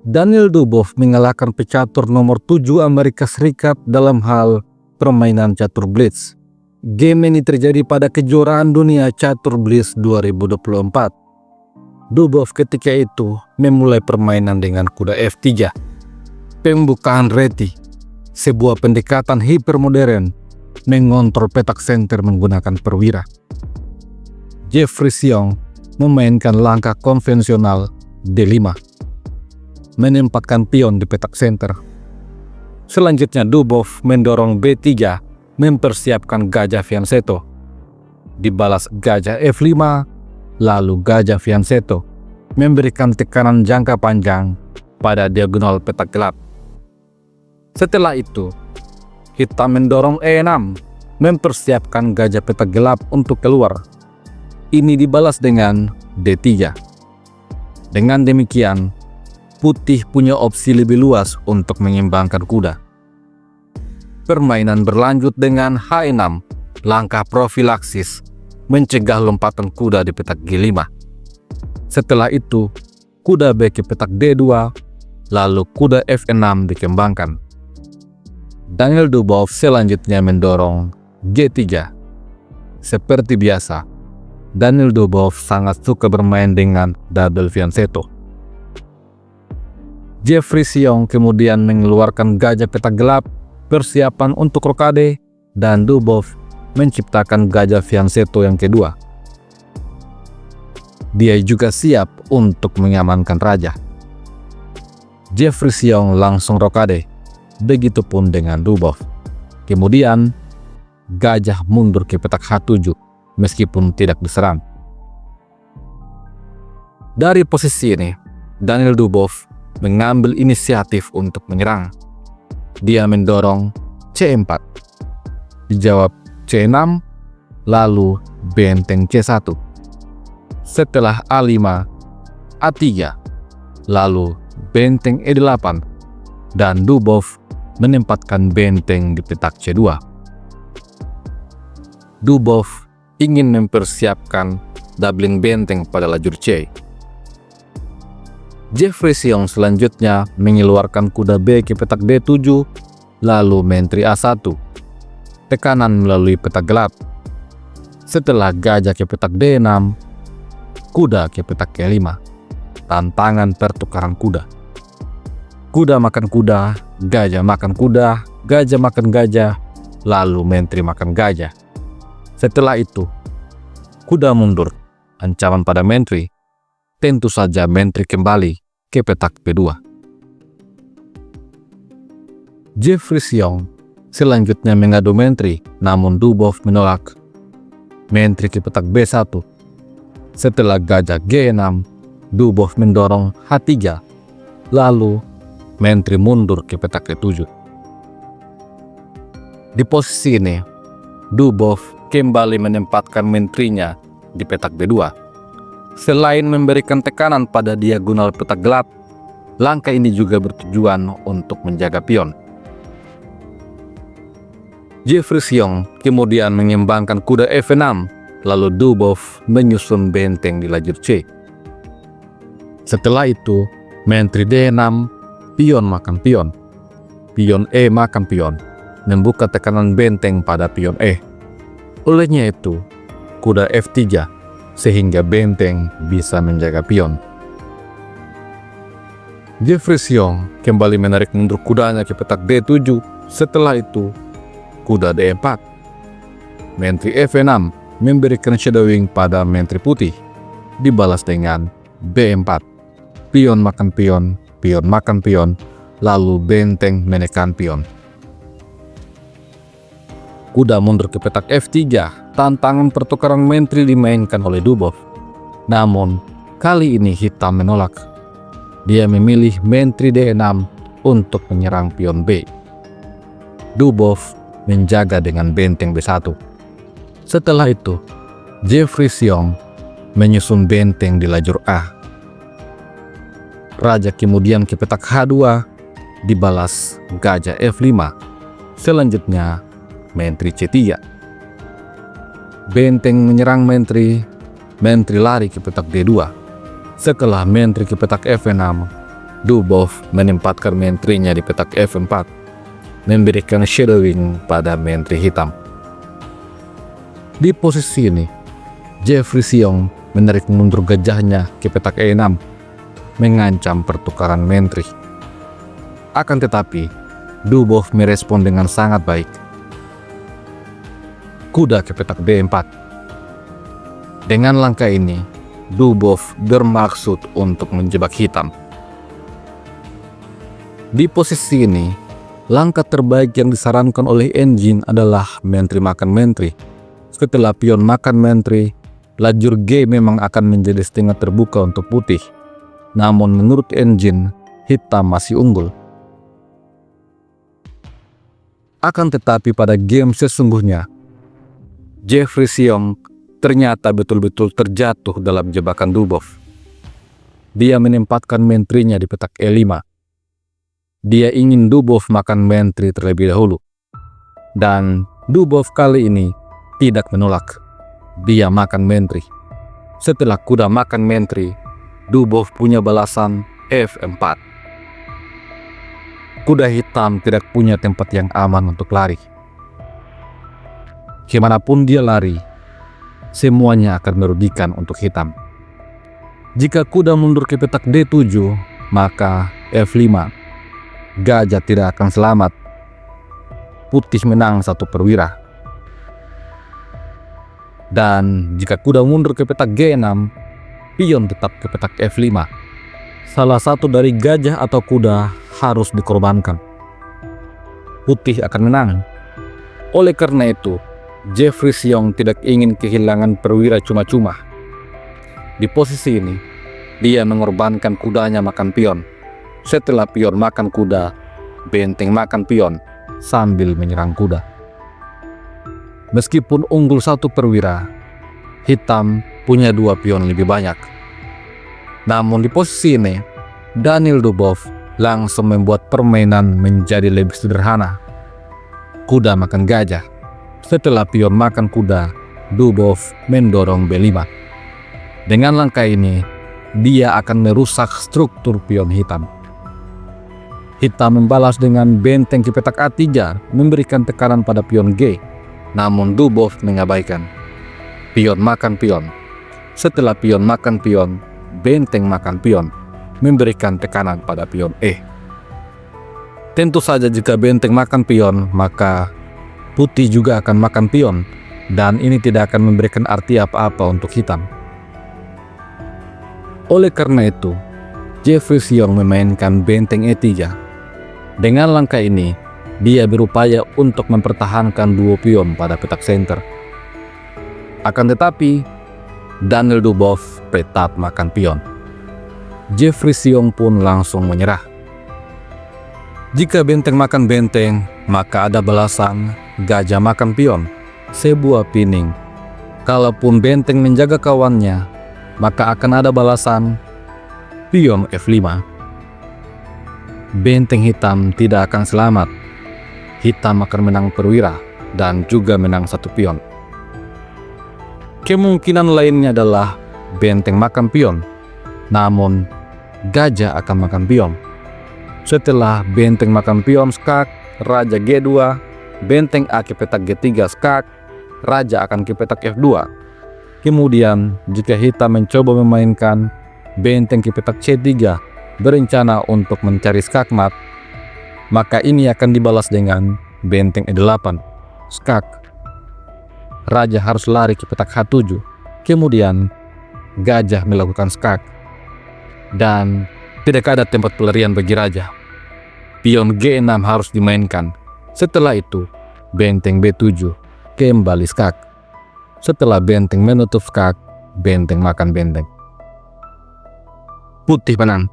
Daniel Dubov mengalahkan pecatur nomor 7 Amerika Serikat dalam hal permainan catur blitz. Game ini terjadi pada kejuaraan dunia catur blitz 2024. Dubov ketika itu memulai permainan dengan kuda F3. Pembukaan reti, sebuah pendekatan hipermodern mengontrol petak center menggunakan perwira. Jeffrey Seong memainkan langkah konvensional D5, menempatkan pion di petak center. Selanjutnya Dubov mendorong B3, mempersiapkan gajah fianchetto. Dibalas gajah F5, lalu gajah fianchetto, memberikan tekanan jangka panjang pada diagonal petak gelap. Setelah itu, hitam mendorong E6, mempersiapkan gajah petak gelap untuk keluar. Ini dibalas dengan D3. Dengan demikian, putih punya opsi lebih luas untuk mengimbangkan kuda. Permainan berlanjut dengan H6, langkah profilaksis, mencegah lompatan kuda di petak G5. Setelah itu, kuda B ke petak D2, lalu kuda F6 dikembangkan. Daniel Dubov selanjutnya mendorong G3. Seperti biasa, Daniel Dubov sangat suka bermain dengan double fianchetto. Jeffrey Seong kemudian mengeluarkan gajah petak gelap, persiapan untuk rokade, dan Dubov menciptakan gajah fianchetto yang kedua. Dia juga siap untuk mengamankan raja. Jeffrey Seong langsung rokade, begitupun dengan Dubov. Kemudian, gajah mundur ke petak H7 meskipun tidak diserang. Dari posisi ini, Daniel Dubov mengambil inisiatif untuk menyerang. Dia mendorong C4, dijawab C6, lalu benteng C1. Setelah A5, A3, lalu benteng E8, dan Dubov menempatkan benteng di petak C2. Dubov ingin mempersiapkan doubling benteng pada lajur C. Jeffrey Seong selanjutnya mengeluarkan kuda B ke petak D7, lalu menteri A1, tekanan melalui petak gelap. Setelah gajah ke petak D6, kuda ke petak G5, tantangan pertukaran kuda. Kuda makan kuda, gajah makan kuda, gajah makan gajah, lalu menteri makan gajah. Setelah itu, kuda mundur, ancaman pada menteri. Tentu saja menteri kembali ke petak B2. Jeffrey Seong selanjutnya mengadu menteri, namun Dubov menolak. Menteri ke petak B1. Setelah gajah G6, Dubov mendorong H3, lalu menteri mundur ke petak E7. Di posisi ini, Dubov kembali menempatkan menterinya di petak B2. Selain memberikan tekanan pada diagonal petak gelap, langkah ini juga bertujuan untuk menjaga pion. Jeffrey Seong kemudian mengembangkan kuda F6, lalu Dubov menyusun benteng di lajur C. Setelah itu, menteri D6, pion makan pion. Pion E makan pion, membuka tekanan benteng pada pion E. Olehnya itu, kuda F3, sehingga benteng bisa menjaga pion. Jeffrey Seong kembali menarik mundur kudanya ke petak D7. Setelah itu, kuda D4. Menteri F6 memberikan shadowing pada menteri putih, dibalas dengan B4. Pion makan pion, pion makan pion, lalu benteng menekan pion. Kuda mundur ke petak F3. Tantangan pertukaran menteri dimainkan oleh Dubov. Namun, kali ini hitam menolak. Dia memilih menteri D6 untuk menyerang pion B. Dubov menjaga dengan benteng B1. Setelah itu, Jeffrey Seong menyusun benteng di lajur A. Raja kemudian ke petak H2, dibalas gajah F5. Selanjutnya, menteri C3. Benteng menyerang menteri lari ke petak D2. Setelah menteri ke petak F6, Dubov menempatkan menterinya di petak F4, memberikan shadowing pada menteri hitam. Di posisi ini, Jeffrey Sion menarik mundur gajahnya ke petak E6, mengancam pertukaran menteri. Akan tetapi, Dubov merespon dengan sangat baik. Kuda ke petak D4. Dengan langkah ini, Dubov bermaksud untuk menjebak hitam. Di posisi ini, langkah terbaik yang disarankan oleh engine adalah menteri makan menteri. Setelah pion makan menteri, lajur G memang akan menjadi setengah terbuka untuk putih. Namun menurut engine, hitam masih unggul. Akan tetapi pada game sesungguhnya, Jeffrey Sion ternyata betul-betul terjatuh dalam jebakan Dubov. Dia menempatkan menterinya di petak E5. Dia ingin Dubov makan menteri terlebih dahulu. Dan Dubov kali ini tidak menolak. Dia makan menteri. Setelah kuda makan menteri, Dubov punya balasan F4. Kuda hitam tidak punya tempat yang aman untuk lari. Kemanapun dia lari, semuanya akan merugikan untuk hitam. Jika kuda mundur ke petak D7, maka F5. Gajah tidak akan selamat. Putih menang 1 perwira. Dan jika kuda mundur ke petak G6, pion tetap ke petak F5. Salah satu dari gajah atau kuda harus dikorbankan. Putih akan menang. Oleh karena itu, Jeffrey Sion tidak ingin kehilangan perwira cuma-cuma. Di posisi ini, dia mengorbankan kudanya makan pion. Setelah pion makan kuda, benteng makan pion sambil menyerang kuda. Meskipun unggul 1 perwira, hitam punya 2 pion lebih banyak. Namun di posisi ini, Daniel Dubov langsung membuat permainan menjadi lebih sederhana. Kuda makan gajah. Setelah pion makan kuda, Dubov mendorong B5. Dengan langkah ini, dia akan merusak struktur pion hitam. Hitam membalas dengan benteng ke petak A3, memberikan tekanan pada pion G. Namun Dubov mengabaikan. Pion makan pion. Setelah pion makan pion, benteng makan pion, memberikan tekanan pada pion E. Tentu saja jika benteng makan pion, maka putih juga akan makan pion, dan ini tidak akan memberikan arti apa-apa untuk hitam. Oleh karena itu, Jeffrey Sion memainkan benteng E3. Dengan langkah ini, dia berupaya untuk mempertahankan 2 pion pada petak center. Akan tetapi, Daniel Dubov tetap makan pion. Jeffrey Sion pun langsung menyerah. Jika benteng makan benteng, maka ada balasan gajah makan pion, sebuah pining. Kalaupun benteng menjaga kawannya, maka akan ada balasan pion F5. Benteng hitam tidak akan selamat. Hitam akan menang perwira dan juga menang 1 pion. Kemungkinan lainnya adalah benteng makan pion, namun gajah akan makan pion. Setelah benteng makan pion skak, raja G2, benteng A ke petak G3 skak, raja akan ke petak F2. Kemudian jika hitam mencoba memainkan benteng ke petak C3 berencana untuk mencari skakmat, maka ini akan dibalas dengan benteng E8 skak. Raja harus lari ke petak H7. Kemudian gajah melakukan skak, dan tidak ada tempat pelarian bagi raja. Pion G6 harus dimainkan. Setelah itu benteng B7 kembali skak. Setelah benteng menutup skak, benteng makan benteng. Putih menang.